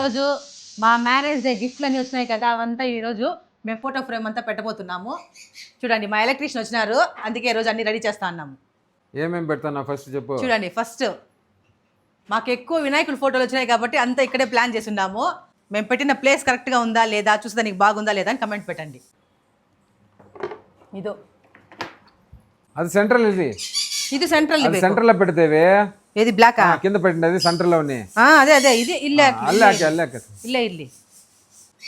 ఈరోజు మా marriage day గిఫ్ట్లు అన్నీ వచ్చినాయి కదా, అవంతా ఈరోజు మేము ఫోటో ఫ్రేమ్ అంతా పెట్టబోతున్నాము. చూడండి, మా ఎలక్ట్రీషియన్ వచ్చినారు, అందుకే ఈరోజు అన్ని రెడీ చేస్తా ఉన్నాము. ఏమేమి పెడతాను ఫస్ట్ చెప్పు. చూడండి, ఫస్ట్ మాకు ఎక్కువ వినాయకుల ఫోటోలు వచ్చినాయి కాబట్టి అంతా ఇక్కడే ప్లాన్ చేసి ఉన్నాము. మేము పెట్టిన ప్లేస్ కరెక్ట్గా ఉందా లేదా, చూసేదానికి బాగుందా లేదా అని కమెంట్ పెట్టండి. ఇదో అది సెంట్రల్, ఇది సెంట్రల్. సెంటర్ లో పెడితేవే ఏది బ్లాక్ కింద పెట్టినది సెంటర్ లో ఉన్నాయి. ಅದೇ ಅದೇ ಇದು ಇಲ್ಲೇ అల్లే ಇಲ್ಲಿ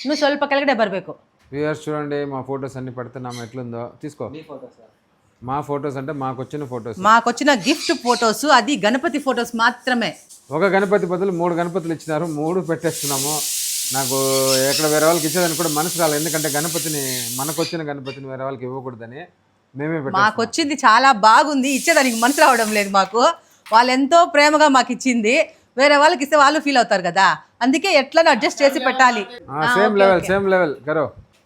నువ్వు ಸ್ವಲ್ಪ ಕೆಳಗಡೆ ಬರಬೇಕು. వ్యూయర్స్ చూడండి, మా ఫొటోస్ అన్ని పెడుతున్నాము, ఎట్లుందో తీసుకో. మా ఫొటోస్ అంటే మాకు వచ్చిన గిఫ్ట్ ఫొటోస్, అది గణపతి ఫొటోస్ మాత్రమే. ఒక గణపతి బదులు 3 గణపతులు ఇచ్చినారు, 3 పెట్టేస్తున్నాము. నాకు ఎక్కడ వేరే వాళ్ళకి ఇచ్చేదానికి కూడా మనసు రాలేదు, ఎందుకంటే గణపతిని మనకు వచ్చిన గణపతిని వేరే వాళ్ళకి ఇవ్వకూడదని మేమే పెట్టాము. మాకు వచ్చింది చాలా బాగుంది, ఇచ్చేదానికి మనసు రావడం లేదు మాకు. వాళ్ళు ఎంతో ప్రేమగా మాకు ఇచ్చింది, వేరే వాళ్ళకి ఇస్తే వాళ్ళు ఫీల్ అవుతారు కదా, అందుకే ఎట్లా అడ్జస్ట్ చేసి పెట్టాలి. సేమ్ లెవెల్ కరో.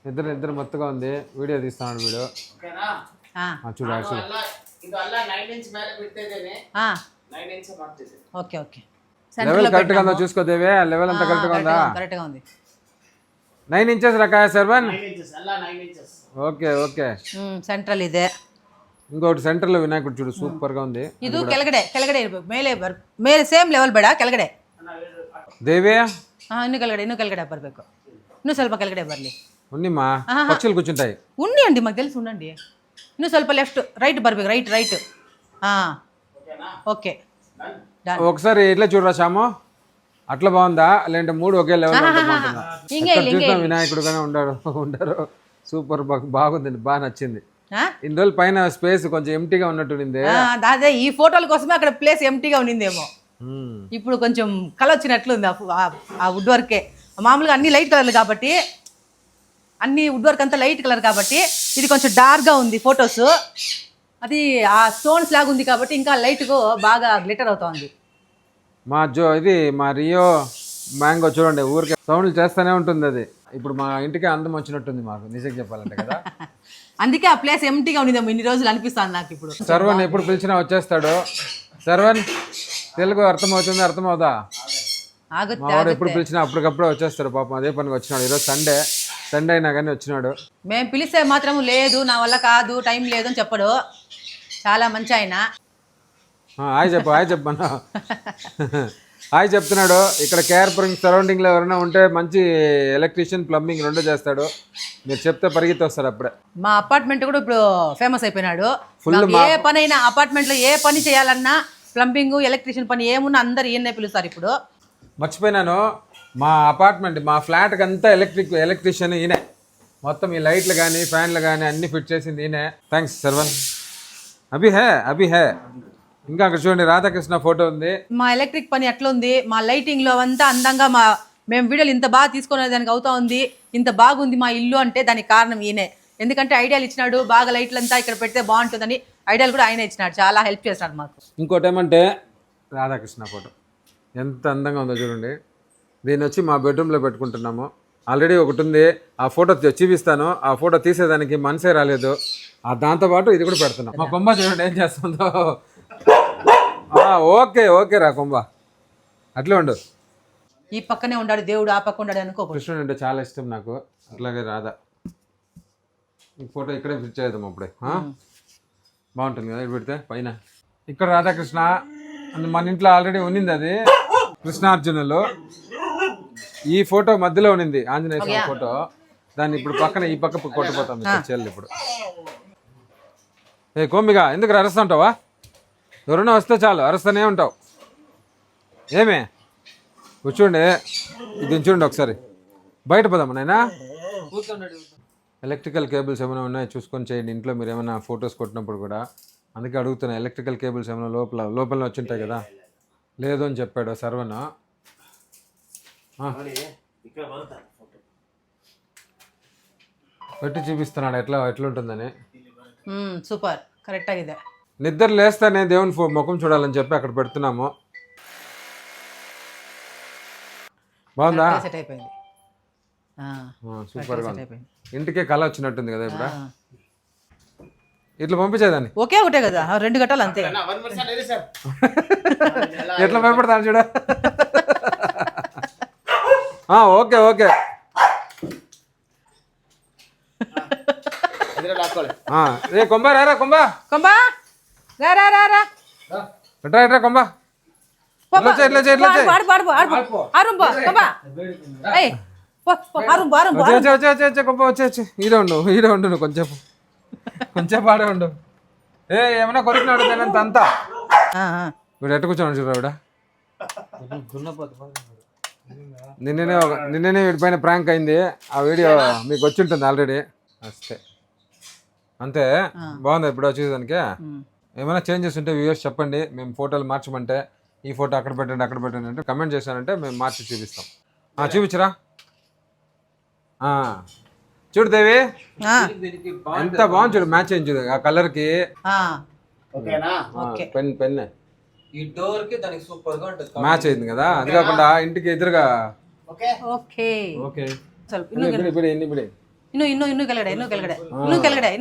ఇద్దరు మొత్తగా ఉంది. వీడియో తీస్తున్నాడు వీడియో చూడు. ఓకే ఓకే, లెవెల్ కరెక్ట్ గా ఉందా చూసుకో దేవే. లెవెల్ అంతా కరెక్ట్ గా ఉందా? కరెక్ట్ గా ఉంది. 9 ఇంచెస్ రకాయ ಸರ್ವನ್. ఓకే ఓకే, సెంట్రల్ ఇదే. ఇంకోటి సెంటర్ లో వినాయకుడు చూడు, సూపర్ గా ఉంది. ಇದು ಕೆಳಗಡೆ ಇರಬೇಕು, ಮೇಲೆ ಸೇಮ್ ಲೆವೆಲ್ ಬೇಡ, ಕೆಳಗಡೆ ದೇವೇ. ಇನ್ನು ಕೆಳಗಡೆ ಬರಬೇಕು, ಇನ್ನೂ ಸ್ವಲ್ಪ ಕೆಳಗಡೆ ಬರಲಿ. ఉన్నిమా పక్షులు కూర్చుంటాయి. ఉండండి, మాకు తెలిసి ఉండండి. ಇನ್ನೂ ಸ್ವಲ್ಪ లెఫ్ట్ రైట్ బరಬೇಕು, రైట్. ఓకే, ఒకసారి ఇట్లా చూడరా శ్యాము, అట్లా బాగుందా లేదంటే 3 ఒకే లెవెల్ చూద్దాం. వినాయకుడుగానే ఉండరు సూపర్ బాగుందండి, బాగా నచ్చింది. ఇన్ని రోజులు పైన స్పేస్ కొంచెం ఎంటీగా ఉన్నట్టుండింది. అదే ఈ ఫోటోల కోసమే అక్కడ ప్లేస్ ఎంటీగా ఉన్నిందేమో, ఇప్పుడు కొంచెం కలర్ వచ్చినట్లుంది ఆ వుడ్ వర్కే. మామూలుగా అన్ని లైట్ కలర్లు కాబట్టి, అన్ని వుడ్ వర్క్ అంతా లైట్ కలర్ కాబట్టి ఇది కొంచెం డార్క్గా ఉంది ఫొటోస్. అది ఆ స్టోన్స్ లాగా ఉంది కాబట్టి ఇంకా లైట్గా బాగా గ్లిటర్ అవుతుంది. మా రియో మ్యాంగో చూడండి, ఊరికే సౌండ్లు చేస్తూనే ఉంటుంది. అది ఇప్పుడు మా ఇంటికి అందం వచ్చినట్టుంది మాకు, నిజంగా చెప్పాలంటే కదా. అందుకే ఆ ప్లేస్ ఎంటీగా ఉండేదేమో ఇన్ని రోజులు అనిపిస్తుంది నాకు. ఇప్పుడు సర్వన్ ఎప్పుడు పిలిచినా వచ్చేస్తాడు. సర్వన్ తెలుగు అర్థమవుతుంది, అర్థమవుదా? మావాడు ఎప్పుడు పిలిచినా అప్పటికప్పుడే వచ్చేస్తాడు. పాపం అదే పనికి వచ్చినాడు. ఈరోజు సండే అయినా కానీ వచ్చినాడు. మేము పిలిస్తే మాత్రం లేదు, నా వల్ల కాదు, టైం లేదు అని చెప్పడు. చాలా మంచి ఆయన. హాయ్ చెప్పన్నా. హాయ్ చెప్తున్నాడు. ఇక్కడ కేఆర్పురం సరౌండింగ్లో ఎవరైనా ఉంటే మంచి ఎలక్ట్రీషియన్, ప్లంబింగ్ 2 చేస్తాడు. మీరు చెప్తే పరిగెత్తి వస్తాడు అప్పుడే. మా అపార్ట్మెంట్ కూడా ఇప్పుడు ఫేమస్ అయిపోయినాడు. ఏ పని అయినా అపార్ట్మెంట్లో ఏ పని చేయాలన్నా, ప్లంబింగ్, ఎలక్ట్రీషియన్ పని ఏమున్నా అందరు ఈయన్నే పిలుస్తారు. ఇప్పుడు మర్చిపోయినాను, మా అపార్ట్మెంట్, మా ఫ్లాట్కి అంతా ఎలక్ట్రీషియన్ ఈయనే. మొత్తం ఈ లైట్లు కానీ ఫ్యాన్లు కానీ అన్ని ఫిట్ చేసింది ఈయనే. థ్యాంక్స్ సర్వన్. అభి హే. ఇంకా అక్కడ చూడండి, రాధాకృష్ణ ఫోటో ఉంది. మా ఎలక్ట్రిక్ పని ఎట్లా ఉంది, మా లైటింగ్ లో అంతా అందంగా, మేము వీడియోలు ఇంత బాగా తీసుకునే దానికి అవుతా ఉంది, ఇంత బాగుంది మా ఇల్లు అంటే దానికి కారణం ఈయనే. ఎందుకంటే ఐడియాలు ఇచ్చినాడు, బాగా లైట్లు అంతా ఇక్కడ పెడితే బాగుంటుందని ఐడియాలు కూడా ఆయనే ఇచ్చినాడు. చాలా హెల్ప్ చేస్తున్నాడు మాకు. ఇంకోటి ఏమంటే రాధాకృష్ణ ఫోటో ఎంత అందంగా ఉందో చూడండి. దీన్ని వచ్చి మా బెడ్రూమ్లో పెట్టుకుంటున్నాము. ఆల్రెడీ ఒకటి ఉంది, ఆ ఫోటో చూపిస్తాను. ఆ ఫోటో తీసేదానికి మనసే రాలేదు. దాంతోపాటు ఇది కూడా పెడుతున్నాం. మా కొంబ చూడండి ఏం చేస్తుందో. ఓకే రా కొంబ, అట్లే ఉండు. ఈ పక్కనే ఉండాడు దేవుడు, ఆ పక్క ఉండాడు అనుకో. కృష్ణుడు అంటే చాలా ఇష్టం నాకు, అట్లాగే రాధా. ఈ ఫోటో ఇక్కడే ఫిట్ చేద్దాం, అప్పుడే బాగుంటుంది కదా. ఇది పెడితే పైన ఇక్కడ రాధాకృష్ణ మన ఇంట్లో ఆల్రెడీ ఉన్నింది. అది కృష్ణార్జునులు. ఈ ఫోటో మధ్యలో ఉన్నింది, ఆంజనేయ స్వామి ఫోటో. దాన్ని ఇప్పుడు పక్కన ఈ పక్క కొట్టుపోతాం చెల్లి. ఇప్పుడు కోమిగా ఎందుకు అరుస్తుంటావా? ఎవరైనా వస్తే చాలు అరుస్తూనే ఉంటావు. ఏమే కూర్చోండి, ఇది చూడండి ఒకసారి. బయట పోదామా నాయనా? ఎలక్ట్రికల్ కేబుల్స్ ఏమైనా ఉన్నాయో చూసుకొని చేయండి ఇంట్లో, మీరు ఏమైనా ఫొటోస్ కొట్టినప్పుడు కూడా. అందుకే అడుగుతున్నా, ఎలక్ట్రికల్ కేబుల్స్ ఏమైనా లోపల వచ్చింటాయి కదా. లేదు అని చెప్పాడు సర్వన్. పెట్టి చూపిస్తున్నాడు ఎట్లుంటుందని. Super, correct ఆಗಿದೆ. నిద్ర లేస్తానే దేవుని ముఖం చూడాలని చెప్పి అక్కడ పెడుతున్నాము. బాగుందా? సెట్ అయిపోయింది, సూపర్ గా. ఇంటికే కళ వచ్చినట్టుంది కదా ఇప్పుడు. ఇట్లా పంపించేదాన్ని. ఒకటే కదా, 2 గంటలు అంతే. ఎట్లా భయపడతాను చూడ. ఓకే ఓకే రే కొంబ రారా కొంబ కొంబా రా రా రా రా ఎట్రా ఎట్రా కొంబ ఇట్లా చేయి ఆడు పాడు ఆరు కొంబా ఏయ్ ఆరు వచ్చే కొంబ వచ్చే ఈడ ఉండు నువ్వు కొంచెం ఆడే ఉండు ఏమైనా కొరికినాడు నేనంత అంతా వీడు ఎట్ట కూర్చోను చూడరా నిన్ననే వీడి పైన ప్రాంక్ అయింది ఆ వీడియో మీకు వచ్చి ఉంటుంది ఆల్రెడీ అంతే బాగుంది ఇప్పుడు వచ్చేదానికి ఏమైనా చేంజెస్ ఉంటే వ్యూవర్స్ చెప్పండి మేము ఫోటోలు మార్చమంటే ఈ ఫోటో అక్కడ పెట్టండి అంటే కమెంట్ చేశారంటే మేము మార్చి చూపిస్తాం చూపించరా చూడు దేవి ఎంత బాగుంది చూడు మ్యాచ్ అయింది చూడు ఆ కలర్ కి పెన్ ఈ డోర్ కి దానికి సూపర్ గా ఉంటుంది మ్యాచ్ అయింది కదా అది కాకుండా ఇంటికి ఎదురుగా ఓకే ఓకే ఇప్పుడు ఇನ್ನು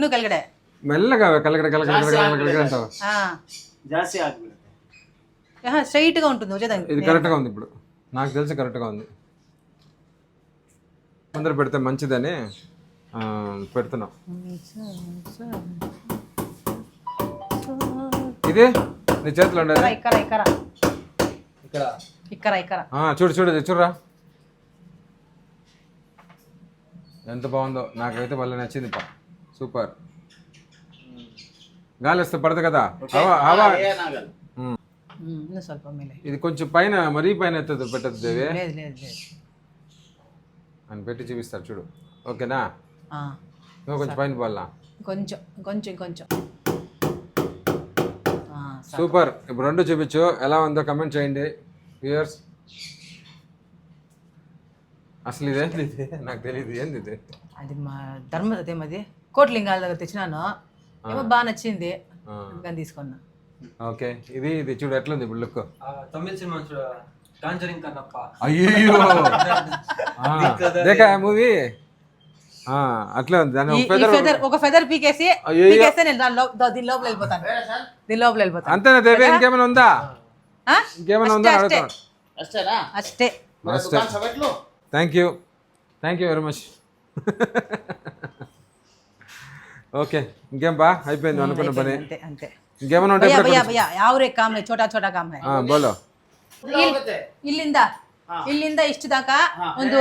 ಕೆಳಗಡೆ మెల్లగా కలగడ అంటావు స్ట్రైట్ గా ఉంటుంది వచ్చేదానికి ఇది కరెక్ట్ గా ఉంది ఇప్పుడు నాకు తెలిసి కరెక్ట్ గా ఉంది అందరు పెడితే మంచిదని పెడుతున్నాం ఇది నీ చేతిలో ఉండేది ఇక్కడ చూడరా ఎంత బాగుందో నాకైతే వాళ్ళ నచ్చింది సూపర్ గాలి వస్తే పడదు కదా ಸ್ವಲ್ಪ ಮೇಲೆ ఇది కొంచెం పైన మరీ పైన ఎత్తదు పెట్టద్దు దేవి అని పెట్టి చూపిస్తారు చూడు ఓకేనా కొంచెం పైన పోవాలా కొంచెం సూపర్ ఇప్పుడు రెండు చూపించు ఎలా ఉందో కమెంట్ చేయండి వ్యూయర్స్ అసలు ఇదేంటి ఇది నాకు తెలియదు ఏంది ఇది అది మా ధర్మది కోట్లింగాల దగ్గర తెచ్చినాను ఏమో బాగా నచ్చింది అందుకని తీసుకున్నా ఓకే ఇది చూడు ఎట్లుంది ఇప్పుడు లుక్ తమిళ సినిమా చూడ కాంచరింగ్ కన్నప్ప అయ్యో దేకా మూవీ అట్లా ఉంది దాని ఒక ఫెదర్ పీకేస్తే నేను దీని లోపల వెళ్ళిపోతాను అంతేనా దేవి ఇంకేమైనా ఉందా ఇంకేమైనా ఉందా అష్టే thank you very much okay ఇంకేం బా అయిపోయింది అనుకున్న పని అంతే ఇంకేమైనా ఉంటే ಯಾವ ಕಾಮ್ है छोटा ಕಾಮ್ है ಬೋಲೋ ಇಲ್ಲಿಂದ ಇಷ್ಟು ದಾಕ ಒಂದು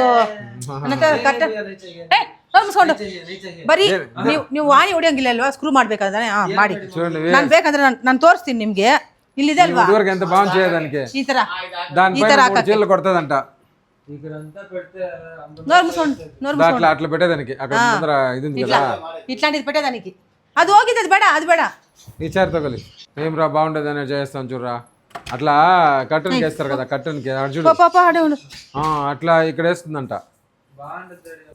ಬರೀ ನೀವು ವಾಣಿ ಹೊಡಿಯಂಗಿಲ್ಲ ಅಲ್ವಾ ಸ್ಕ್ರೂ ಮಾಡ್ಬೇಕಾದ್ರೆ ಮಾಡಿ ನಾನು ಬೇಕಂದ್ರೆ ನಾನು ತೋರಿಸ್ತೀನಿ ನಿಮ್ಗೆ ಇಲ್ಲಿದೆ ಅಲ್ವಾ ఎంత బాగుంది చేయడానికి ಈ ತರ చీరలు కొడతదంట అట్లా పెట్టేదానికి అక్కడ ముందర ఇది ఉంది కదా ఇట్లాంటిది పెట్టేదానికి అది ಹೋಗಿದೆ అది ಬೇಡ ఈ చీర తగలి ఏం రా బాగుండేది అని చేస్తాం చూడరా అట్లా కర్టన్కి వేస్తారు కదా కర్టన్కి చూడు అట్లా ఇక్కడ వేస్తుందంట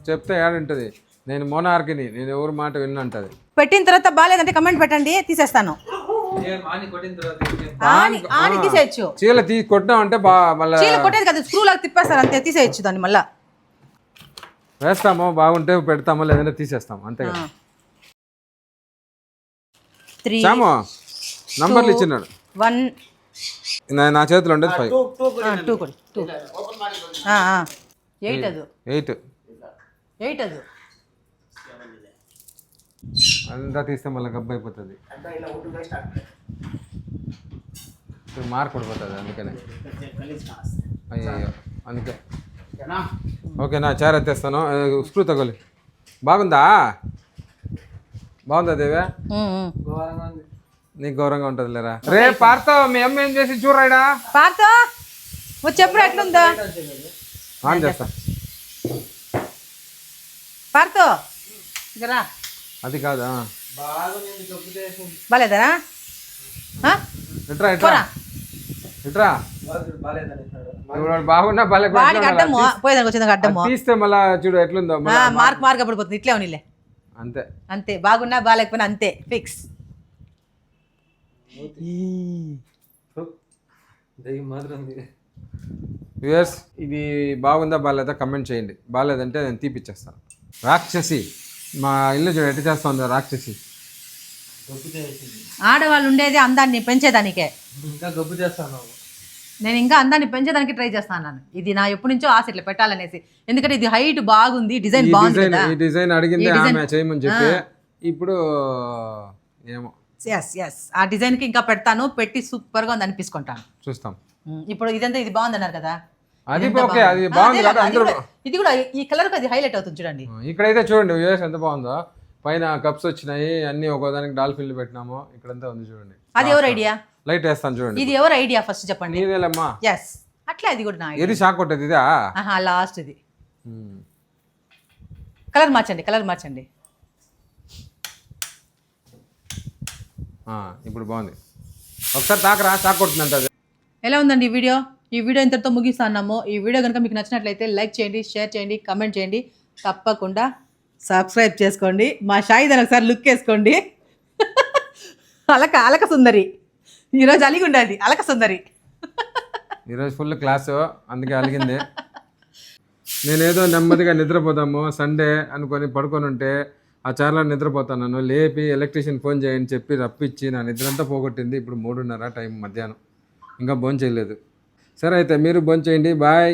చెప్తే ఏడుంటది నేను మోనార్కిని నేను ఎవరి మాట విన్నంటది పెట్టిన తర్వాత బాగాలేదంటే కమెంట్ పెట్టండి తీసేస్తాను తీసేయచ్చు చీల కొట్టినాం అంటే చీల కొట్టేది కదా స్క్రూ లాగా తిప్పేస్తారు అంతే తీసేయచ్చు దాన్ని మళ్ళా వేస్తామో బాగుంటే పెడతామో లేదంటే తీసేస్తాం అంతే కదా చామో నంబర్లు ఇచ్చినాడు 1 నా చేతిలో ఉండేది 5 2 కొడి 2 8 ಅದು 8 ಅದು అంతా తీస్తే మళ్ళీ గబ్బు అయిపోతుంది మార్క్ పడిపోతుంది అందుకనే అయ్యో అందుకే ఓకేనా చార్ ఎత్తేస్తాను స్క్రూ తగలి బాగుందా దేవే నీకు గౌరవంగా ఉంటుంది లేరా రే పార్తో మీ అమ్మ ఏం చేసి చూడరాడా పార్తో చెప్పు ఎట్లుందా ఆన్ చేస్తా పార్తో ఇకరా అది కాదా బాలేదరా ఇట్రా బాగున్నా తీస్తే మళ్ళా చూడు ఎట్లుందో మార్క్ పడిపోతుంది ఇట్లే ఉన్నిలే అంతే బాగున్నా బాగాలేకపోయినా అంతే ఫిక్స్ వ్యూయర్స్ ఇది బాగుందా బాగాలేదా కమెంట్ చేయండి బాగాలేదంటే నేను తీపిచ్చేస్తాను రాక్షసి మా ఇల్లు చూడు ఎట్టు చేస్తుంది రాక్షసి ఆడవాళ్ళు ఉండేది అందాన్ని పెంచేదానికే ఇంకా గబ్బు చేస్తాను నేను ఇంకా అందాన్ని పెంచేదానికి ట్రై చేస్తాను. ఇది నా ఎప్పటి నుంచో ఆశ ఇట్లా పెట్టాలనేసి, ఎందుకంటే ఇది హైట్ బాగుంది, డిజైన్ బాగుంది కదా. ఈ డిజైన్ అడిగింది ఆమె చేయమని చెప్పి, ఇప్పుడు ఏమో ఎస్ ఆ డిజైన్ కి ఇంకా పెడతాను, పెట్టి సూపర్ గా ఉంది అనిపించుకుంటాను. చూస్తాం. ఇప్పుడు ఇదంతా ఇది బాగుంది అన్నారు కదా, అది ఓకే, అది బాగుంది కదా అందరూ. ఇది కూడా ఈ కలర్ కి అది హైలైట్ అవుతుంది చూడండి. ఇక్కడైతే చూడండి వ్యూస్ ఎంత బాగుందో, పైన కప్స్ వచ్చినాయి అన్ని, ఒక్కోదానికి డాల్ఫిన్లు పెట్టినాము, ఇక్కడంతా ఉంది చూడండి. అది ఎవరు ఐడియా? లైట్ వేస్తాను చూడండి. ఇది ఎవరు ఐడియా ఫస్ట్ చెప్పండి. నీదేలమ్మా. ఎస్ అట్లా అది కూడా నా ఏది షాక్ కొట్టేది ఇదా? లాస్ట్ ఇది కలర్ మార్చండి. ఇప్పుడు బాగుంది, ఒకసారి తాకరా, షాక్ కొడుతుందంట అది. ఎలా ఉందండి ఈ వీడియో ఇంతటితో ముగిస్తున్నాము. ఈ వీడియో కనుక మీకు నచ్చినట్లయితే లైక్ చేయండి, షేర్ చేయండి, కమెంట్ చేయండి, తప్పకుండా సబ్స్క్రైబ్ చేసుకోండి. మా షాయిదని ఒకసారి లుక్ వేసుకోండి. అలక సుందరి ఈరోజు అలిగి ఉండేది, అలక సుందరి. ఈరోజు ఫుల్ క్లాసు, అందుకే అలిగింది. నేనేదో నెమ్మదిగా నిద్రపోదాము సండే అనుకొని పడుకొని ఉంటే ఆ చార్లో నిద్రపోతాను, లేపి ఎలక్ట్రీషియన్ ఫోన్ చేయని చెప్పి రప్పించి నా నిద్రంతా పోగొట్టింది. ఇప్పుడు 3:30 టైం మధ్యాహ్నం, ఇంకా భోంచేయలేదు. సరే అయితే మీరు భోంచేయండి. బాయ్.